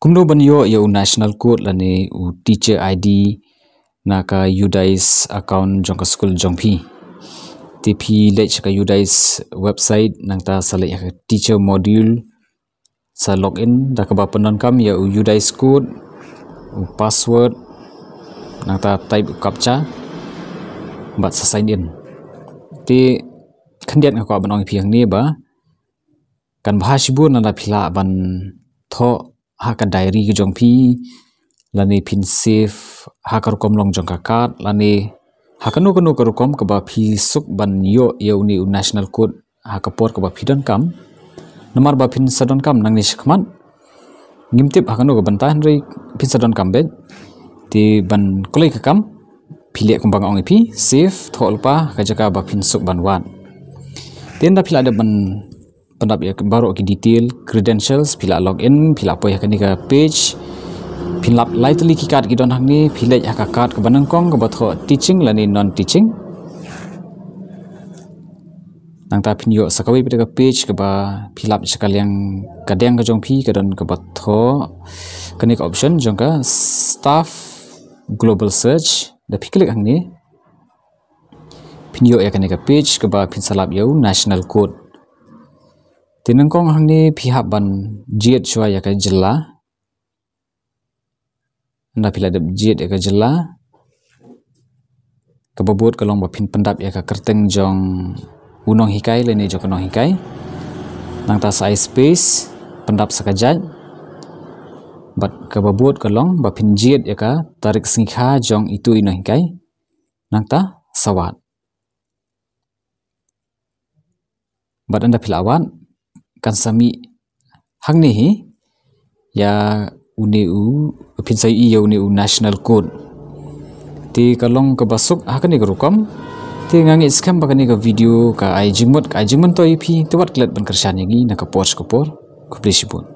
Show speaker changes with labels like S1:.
S1: Kumno banyo ya national code lani teacher ID naka UDICE account jong school jong phi TP lech ka UDICE website nang ta sale ya teacher module sa login da ka ba penon kam ya UDICE code password nang ta type captcha bat sa sign in ti khandiat ka banong phi ni ba kan bhashbu na la phila ban tho haka diary ki jong phi lani pin save haka kom long jong ka card lani hakanu kanu kom ka ba phi suk ban yo ni national code haka por ka ba phi don kam namar ba pin sadon kam nang ni shikman ngimtip hakanu ka bantan rei pin sadon kam be ti ban kolai ka kam phile kum bang ong phi save thol pa ka jaka ba pin suk ban wan ten da phila de ban pendap ya baru ki detail credentials pila login pila po ya kani ka page pila lightly ki card ki don hang ni pila ya ka card ka banang kong ka batho teaching lani non teaching nang ta pin yo sakawi pita ka page ka ba pila sekal yang kadang ka jong phi ka don ka batho kani ka option jong ka staff global search da piklik hang ni pin yo ya kani ka page ka ba pin salap yo national code tinengkong hang ni pihak ban jiet chua ya ka jela anda pila de jiet ya ka jela kababot kalong ba pin pendap ya ka kerteng jong unong hikai leni jong unong hikai nang ta size space pendap sakajat bat kababot kalong ba pin jiet ya ka tarik singkha jong itu inong hikai nang ta sawat bat anda pila awan kan sami hang ni ya uneu pinsai ya uneu national code ti kalong ke basuk hakani ke rukam ti ngangi skam bakani ke video ka ai jingmot to ipi tu wat klet ban kersan yangi na ka por ko plisibun